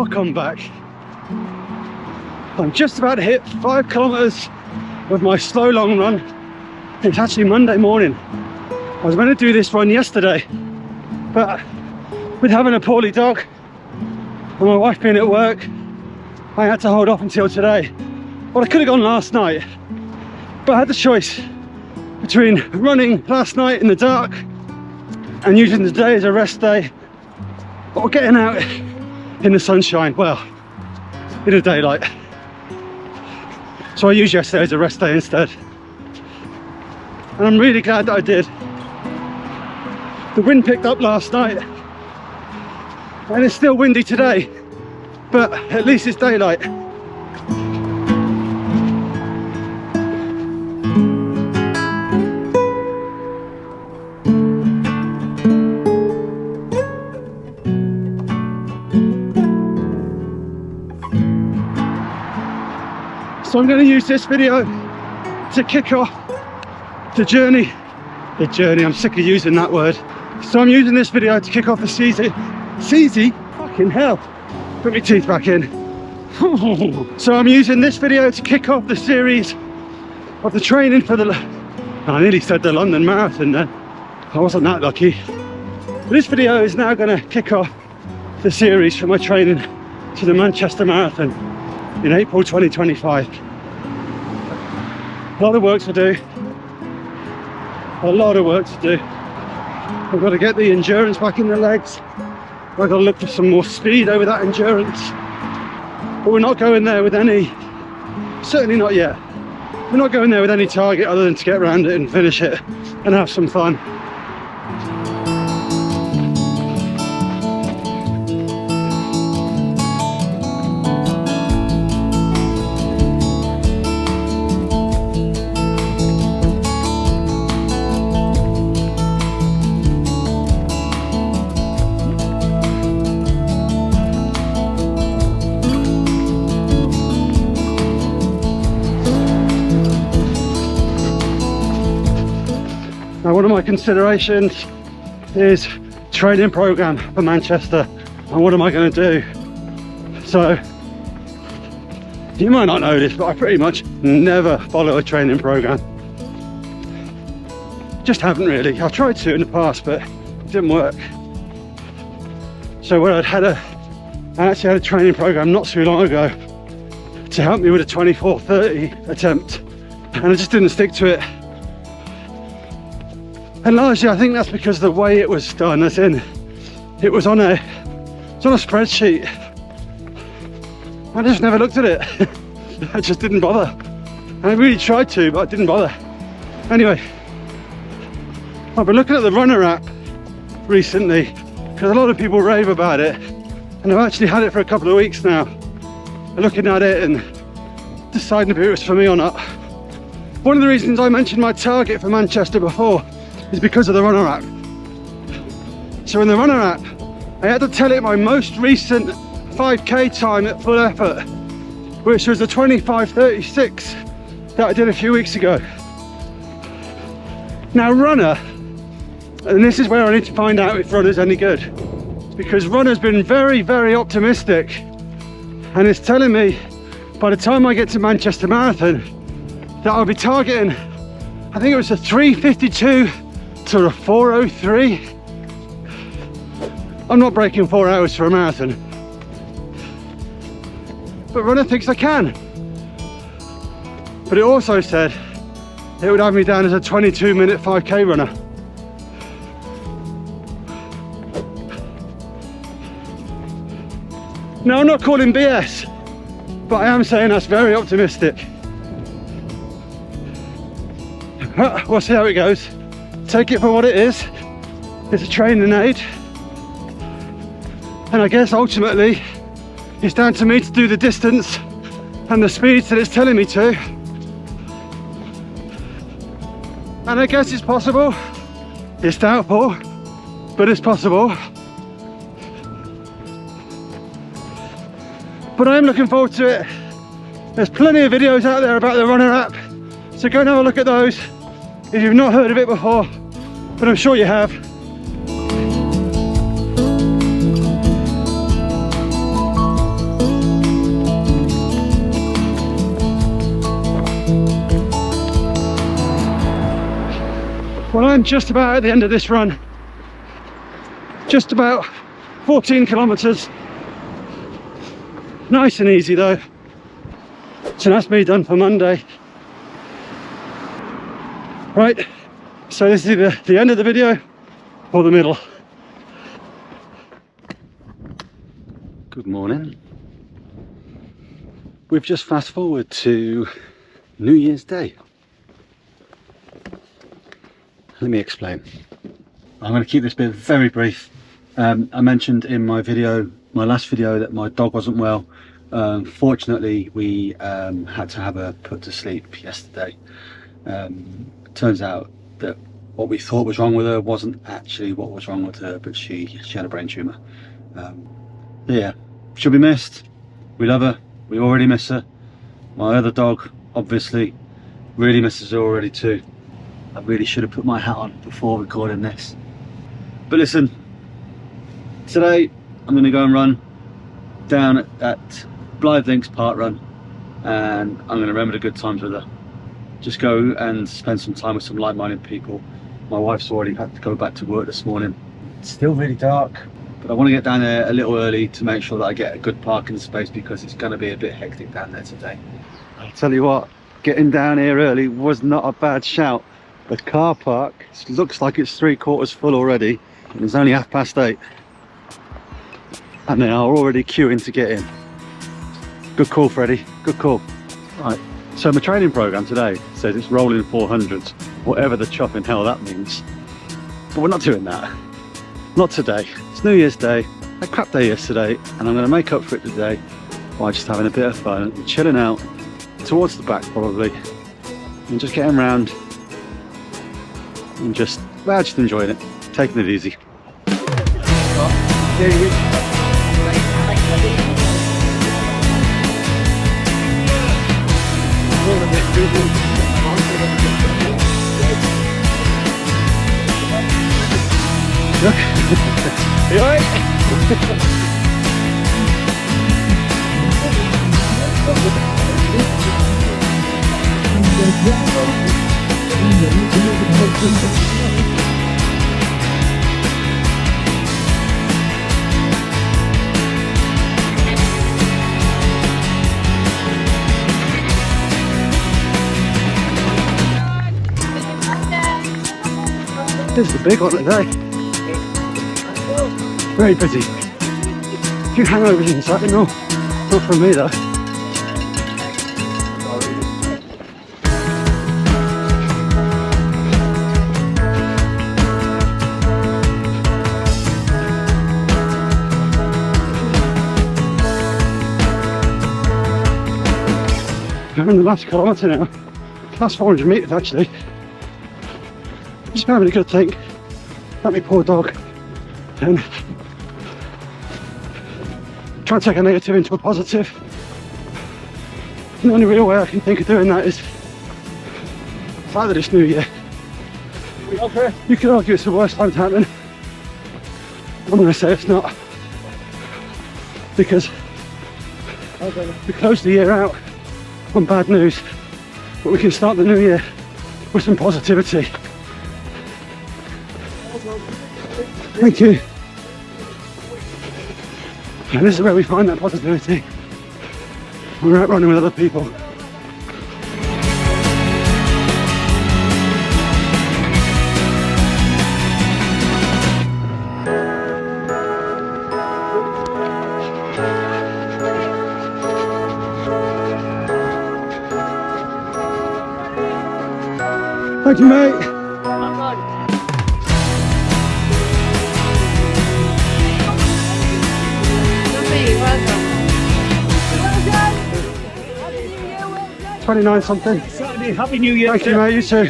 welcome back. I'm just about to hit 5 kilometers with my slow long run. It's actually Monday morning. I was meant to do this run yesterday, but with having a poorly dog and my wife being at work, I had to hold off until today. Well, I could have gone last night, but I had the choice between running last night in the dark and using the day as a rest day, or getting out in the sunshine, well, in the daylight. So I used yesterday as a rest day instead. And I'm really glad that I did. The wind picked up last night, and it's still windy today, but at least it's daylight. So I'm going to use this video to kick off the journey. I'm sick of using that word. So I'm using this video to kick off the season. Fucking hell. Put my teeth back in. So I'm using this video to kick off the series of the training for the... I nearly said the London Marathon then. I wasn't that lucky. But this video is now going to kick off the series for my training to the Manchester Marathon in April 2025. A lot of work to do. I've got to get the endurance back in the legs. I've got to look for some more speed over that endurance. But we're not going there with any, certainly not yet. We're not going there with any target other than to get around it and finish it and have some fun. Now, one of my considerations is training program for Manchester, and what am I going to do? So you might not know this, but I pretty much never follow a training program. Just haven't really. I've tried to in the past, but it didn't work. So when I actually had a training program not too long ago to help me with a 24:30 attempt, and I just didn't stick to it. And largely I think that's because of the way it was done, as in it was on a spreadsheet. I just never looked at it. I just didn't bother. And I really tried to, but I didn't bother. Anyway, I've been looking at the Runna app recently because a lot of people rave about it, and I've actually had it for a couple of weeks now. I'm looking at it and deciding if it was for me or not. One of the reasons I mentioned my target for Manchester before is because of the Runna app. So in the Runna app, I had to tell it my most recent 5k time at full effort, which was the 25:36 that I did a few weeks ago. Now Runna, and this is where I need to find out if Runna's any good, because Runna's been very, very optimistic, and it's telling me by the time I get to Manchester Marathon that I'll be targeting, I think it was a 3:52 to a 4:03. I'm not breaking 4 hours for a marathon, but Runna thinks I can. But it also said it would have me down as a 22-minute 5k runner. Now I'm not calling BS, but I am saying that's very optimistic. We'll see how it goes. Take it for what it is. It's a training aid, and I guess ultimately it's down to me to do the distance and the speeds that it's telling me to. And I guess it's possible. It's doubtful, but it's possible. But I am looking forward to it. There's plenty of videos out there about the Runna app, so go and have a look at those if you've not heard of it before, but I'm sure you have. Well, I'm just about at the end of this run. Just about 14 kilometers. Nice and easy though. So that's me done for Monday. Right, so this is either the end of the video or the middle. Good morning. We've just fast forward to New Year's Day. Let me explain. I'm going to keep this bit very brief. I mentioned in my last video, that my dog wasn't well. Fortunately, we had to have her put to sleep yesterday. Turns out that what we thought was wrong with her wasn't actually what was wrong with her, but she had a brain tumour. Yeah, she'll be missed. We love her. We already miss her. My other dog, obviously, really misses her already too. I really should have put my hat on before recording this. But listen, today I'm going to go and run down at Blythe Links Park Run, and I'm going to remember the good times with her. Just go and spend some time with some like-minded people. My wife's already had to go back to work this morning. It's still really dark, but I want to get down there a little early to make sure that I get a good parking space, because it's going to be a bit hectic down there today. I'll tell you what, getting down here early was not a bad shout. The car park looks like it's 3/4 full already, and it's only 8:30. And they are already queuing to get in. Good call, Freddie, good call. Right, so my training program today says it's rolling 400s, whatever the chopping hell that means. But we're not doing that. Not today. It's New Year's Day. I had a crap day yesterday, and I'm going to make up for it today by just having a bit of fun and chilling out towards the back probably, and just getting around and just enjoying it, taking it easy. Look. You alright? This is a big one today. Very busy. A few hangovers inside, no, not from me though. We're in the last kilometre now. Last 400 metres actually. Just having a good think about my poor dog and try and take a negative into a positive. And the only real way I can think of doing that is either this New Year. You could argue it's the worst time to happen. I'm going to say it's not, because we close the year out on bad news, but we can start the new year with some positivity. Thank you. And this is where we find that positivity. We're out running with other people. Thank you, mate. Welcome. 29 something. Saturday, Happy New Year. Thank you, mate. You too.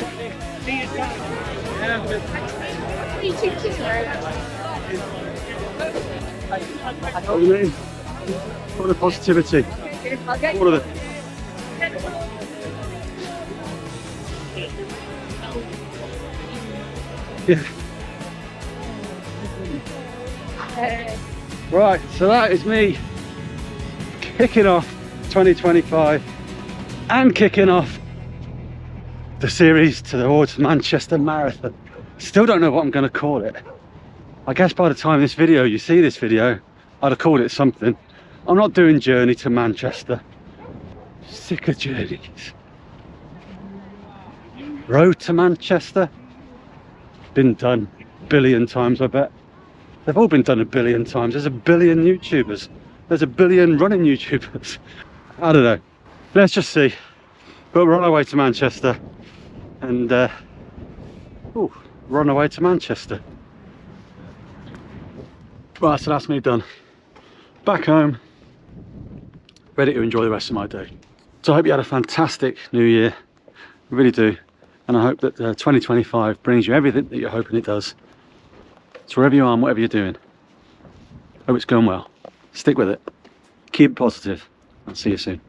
What do you mean? All the positivity. All of it. Yeah. Right, so that is me kicking off 2025 and kicking off the series towards Manchester Marathon. Still don't know what I'm going to call it. I guess by the time you see this video, I'd have called it something. I'm not doing journey to Manchester. Sick of journeys. Road to Manchester. Been done a billion times, I bet. They've all been done a billion times. There's a billion YouTubers. There's a billion running YouTubers. I don't know. Let's just see. But we're on our way to Manchester. And, we're on our way to Manchester. Right, so that's me done. Back home. Ready to enjoy the rest of my day. So I hope you had a fantastic new year. I really do. And I hope that 2025 brings you everything that you're hoping it does. So wherever you are and whatever you're doing, hope it's going well. Stick with it. Keep it positive. I'll see you soon.